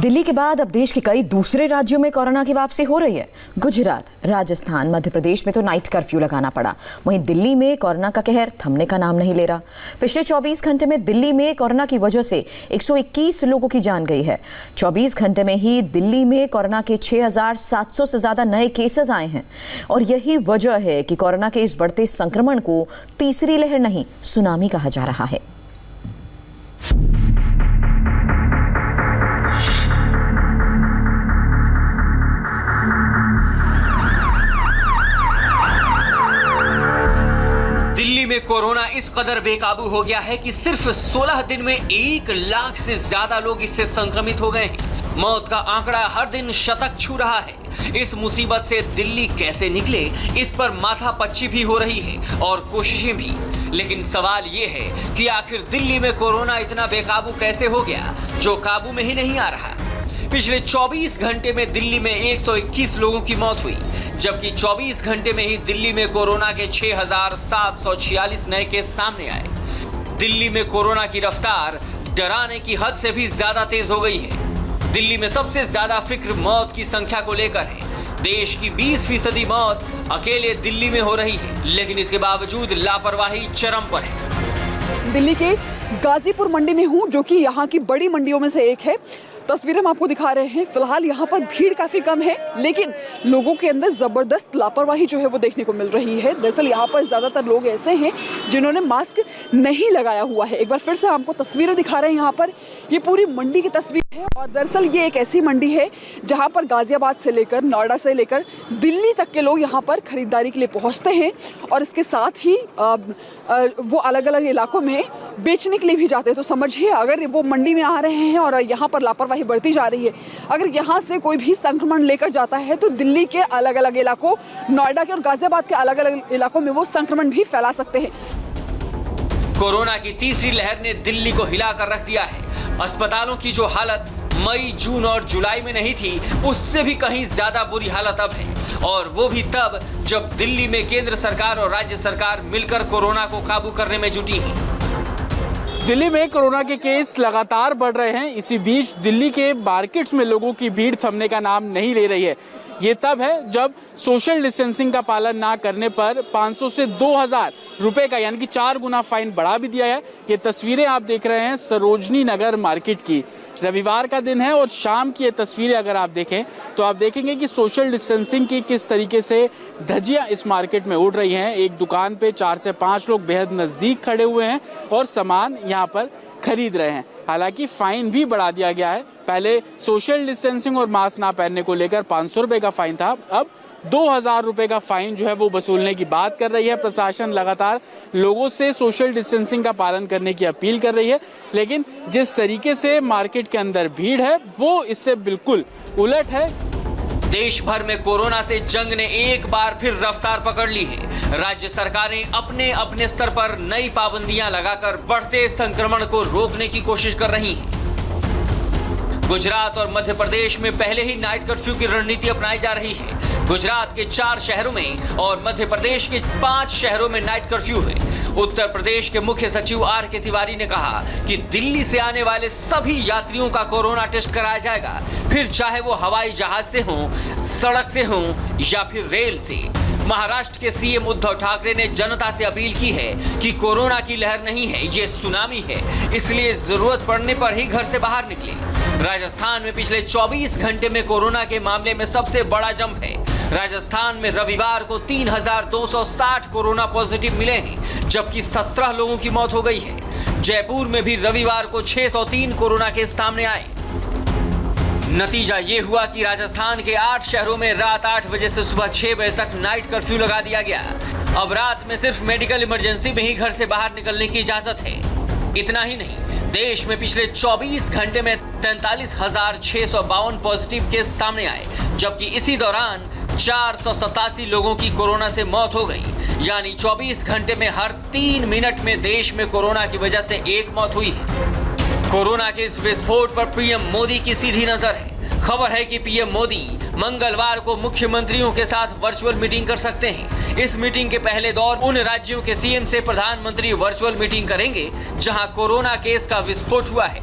दिल्ली के बाद अब देश के कई दूसरे राज्यों में कोरोना की वापसी हो रही है। गुजरात, राजस्थान, मध्य प्रदेश में तो नाइट कर्फ्यू लगाना पड़ा। वहीं दिल्ली में कोरोना का कहर थमने का नाम नहीं ले रहा। पिछले 24 घंटे में दिल्ली में कोरोना की वजह से 121 लोगों की जान गई है। 24 घंटे में ही दिल्ली में कोरोना के 6,700 से ज्यादा नए केसेस आए हैं और यही वजह है कि कोरोना के इस बढ़ते संक्रमण को तीसरी लहर नहीं, सुनामी कहा जा रहा है। दिल्ली में कोरोना इस कदर बेकाबू हो गया है कि सिर्फ 16 दिन में 1 लाख से ज्यादा लोग इससे संक्रमित हो गए हैं। मौत का आंकड़ा हर दिन शतक छू रहा है। इस मुसीबत से दिल्ली कैसे निकले, इस पर माथापच्ची भी हो रही है और कोशिशें भी। लेकिन सवाल ये है कि आखिर दिल्ली में कोरोना इतना बेकाबू कैसे हो गया जो काबू में ही नहीं आ रहा। पिछले 24 घंटे में दिल्ली में 121 लोगों की मौत हुई, जबकि 24 घंटे में ही दिल्ली में कोरोना के 6,746 नए केस सामने आए। दिल्ली में कोरोना की रफ्तार डराने की हद से भी ज्यादा तेज हो गई है। दिल्ली में सबसे ज्यादा फिक्र मौत की संख्या को लेकर है। देश की 20% मौत अकेले दिल्ली में हो रही है, लेकिन इसके बावजूद लापरवाही चरम पर है। दिल्ली के गाजीपुर मंडी में हूँ, जो कि यहाँ की बड़ी मंडियों में से एक है। तस्वीरें हम आपको दिखा रहे हैं। फिलहाल यहाँ पर भीड़ काफ़ी कम है, लेकिन लोगों के अंदर ज़बरदस्त लापरवाही जो है वो देखने को मिल रही है। दरअसल यहाँ पर ज़्यादातर लोग ऐसे हैं जिन्होंने मास्क नहीं लगाया हुआ है। एक बार फिर से आपको तस्वीरें दिखा रहे हैं। यहाँ पर ये पूरी मंडी की तस्वीर है और दरअसल ये एक ऐसी मंडी है जहाँ पर गाज़ियाबाद से लेकर, नोएडा से लेकर दिल्ली तक के लोग यहाँ पर खरीदारी के लिए पहुँचते हैं और इसके साथ ही वो अलग अलग इलाकों में बेचने के लिए भी जाते हैं। तो समझिए, अगर वो मंडी में आ रहे हैं और यहाँ पर लापरवाही बढ़ती जा रही है, अगर यहाँ से कोई भी संक्रमण लेकर जाता है तो दिल्ली के अलग अलग इलाकों, नोएडा के और गाजियाबाद के अलग अलग इलाकों में वो संक्रमण भी फैला सकते हैं। कोरोना की तीसरी लहर ने दिल्ली को हिला कर रख दिया है। अस्पतालों की जो हालत मई, जून और जुलाई में नहीं थी, उससे भी कहीं ज्यादा बुरी हालत अब है, और वो भी तब जब दिल्ली में केंद्र सरकार और राज्य सरकार मिलकर कोरोना को काबू करने में जुटी हैं। दिल्ली में कोरोना के केस लगातार बढ़ रहे हैं। इसी बीच दिल्ली के मार्केट्स में लोगों की भीड़ थमने का नाम नहीं ले रही है। ये तब है जब सोशल डिस्टेंसिंग का पालन ना करने पर 500 से 2,000 रुपए का, यानी कि 4 गुना फाइन बढ़ा भी दिया है। ये तस्वीरें आप देख रहे हैं सरोजनी नगर मार्केट की। रविवार का दिन है और शाम की ये तस्वीरें अगर आप देखें तो आप देखेंगे कि सोशल डिस्टेंसिंग की किस तरीके से धज्जियां इस मार्केट में उड़ रही हैं। एक दुकान पे 4 से 5 लोग बेहद नजदीक खड़े हुए हैं और सामान यहाँ पर खरीद रहे हैं। हालांकि फाइन भी बढ़ा दिया गया है। पहले सोशल डिस्टेंसिंग और मास्क ना पहनने को लेकर 500 रुपए का फाइन था, अब 2,000 रुपए का फाइन जो है वो वसूलने की बात कर रही है। प्रशासन लगातार लोगों से सोशल डिस्टेंसिंग का पालन करने की अपील कर रही है, लेकिन जिस तरीके से मार्केट के अंदर भीड़ है वो इससे बिल्कुल उलट है। देश भर में कोरोना से जंग ने एक बार फिर रफ्तार पकड़ ली है। राज्य सरकारें अपने अपने स्तर पर नई पाबंदियां लगाकर बढ़ते संक्रमण को रोकने की कोशिश कर रही हैं। गुजरात और मध्य प्रदेश में पहले ही नाइट कर्फ्यू की रणनीति अपनाई जा रही है। गुजरात के 4 शहरों में और मध्य प्रदेश के 5 शहरों में नाइट कर्फ्यू है। उत्तर प्रदेश के मुख्य सचिव R.K. तिवारी ने कहा कि दिल्ली से आने वाले सभी यात्रियों का कोरोना टेस्ट कराया जाएगा, फिर चाहे वो हवाई जहाज से हो, सड़क से हो या फिर रेल से। महाराष्ट्र के सीएम उद्धव ठाकरे ने जनता से अपील की है कि कोरोना की लहर नहीं है, ये सुनामी है, इसलिए जरूरत पड़ने पर ही घर से बाहर निकले। राजस्थान में पिछले 24 घंटे में कोरोना के मामले में सबसे बड़ा जंप है। राजस्थान में रविवार को 3,260 कोरोना पॉजिटिव मिले हैं, जबकि 17 लोगों की मौत हो गई है। जयपुर में भी रविवार को 603 कोरोना केस सामने आए। नतीजा ये हुआ कि राजस्थान के 8 शहरों में रात 8 बजे से सुबह 6 बजे तक नाइट कर्फ्यू लगा दिया गया। अब रात में सिर्फ मेडिकल इमरजेंसी में ही घर से बाहर निकलने की इजाजत है। इतना ही नहीं, देश में पिछले 24 घंटे में 43,652 पॉजिटिव केस सामने आए, जबकि इसी दौरान 487 लोगों की कोरोना से मौत हो गई। यानी 24 घंटे में हर 3 मिनट में देश में कोरोना की वजह से एक मौत हुई है। कोरोना के इस विस्फोट पर पीएम मोदी की सीधी नजर है। खबर है कि पीएम मोदी मंगलवार को मुख्यमंत्रियों के साथ वर्चुअल मीटिंग कर सकते हैं। इस मीटिंग के पहले दौर उन राज्यों के सीएम से प्रधानमंत्री वर्चुअल मीटिंग करेंगे जहां कोरोना केस का विस्फोट हुआ है।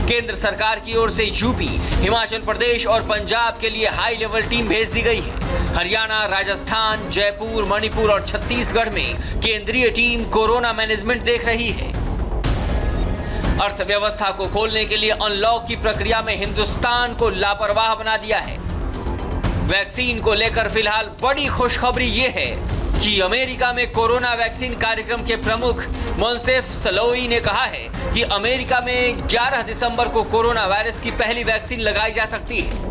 केंद्र सरकार की ओर से यूपी, हिमाचल प्रदेश और पंजाब के लिए हाई लेवल टीम भेज दी गई है। हरियाणा, राजस्थान, जयपुर, मणिपुर और छत्तीसगढ़ में केंद्रीय टीम कोरोना मैनेजमेंट देख रही है। अर्थव्यवस्था को खोलने के लिए अनलॉक की प्रक्रिया में हिंदुस्तान को लापरवाह बना दिया है। वैक्सीन को लेकर फिलहाल बड़ी खुशखबरी ये है कि अमेरिका में कोरोना वैक्सीन कार्यक्रम के प्रमुख मोंसेफ सलोई ने कहा है कि अमेरिका में 11 दिसंबर को कोरोना वायरस की पहली वैक्सीन लगाई जा सकती है।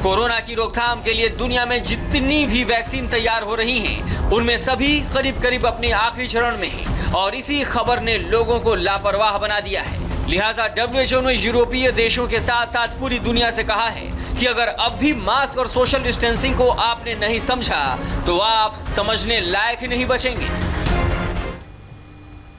कोरोना की रोकथाम के लिए दुनिया में जितनी भी वैक्सीन तैयार हो रही हैं, उनमें सभी करीब करीब अपने आखिरी चरण में हैं और इसी खबर ने लोगों को लापरवाह बना दिया है। लिहाजा WHO ने यूरोपीय देशों के साथ साथ पूरी दुनिया से कहा है कि अगर अब भी मास्क और सोशल डिस्टेंसिंग को आपने नहीं समझा तो आप समझने लायक ही नहीं बचेंगे।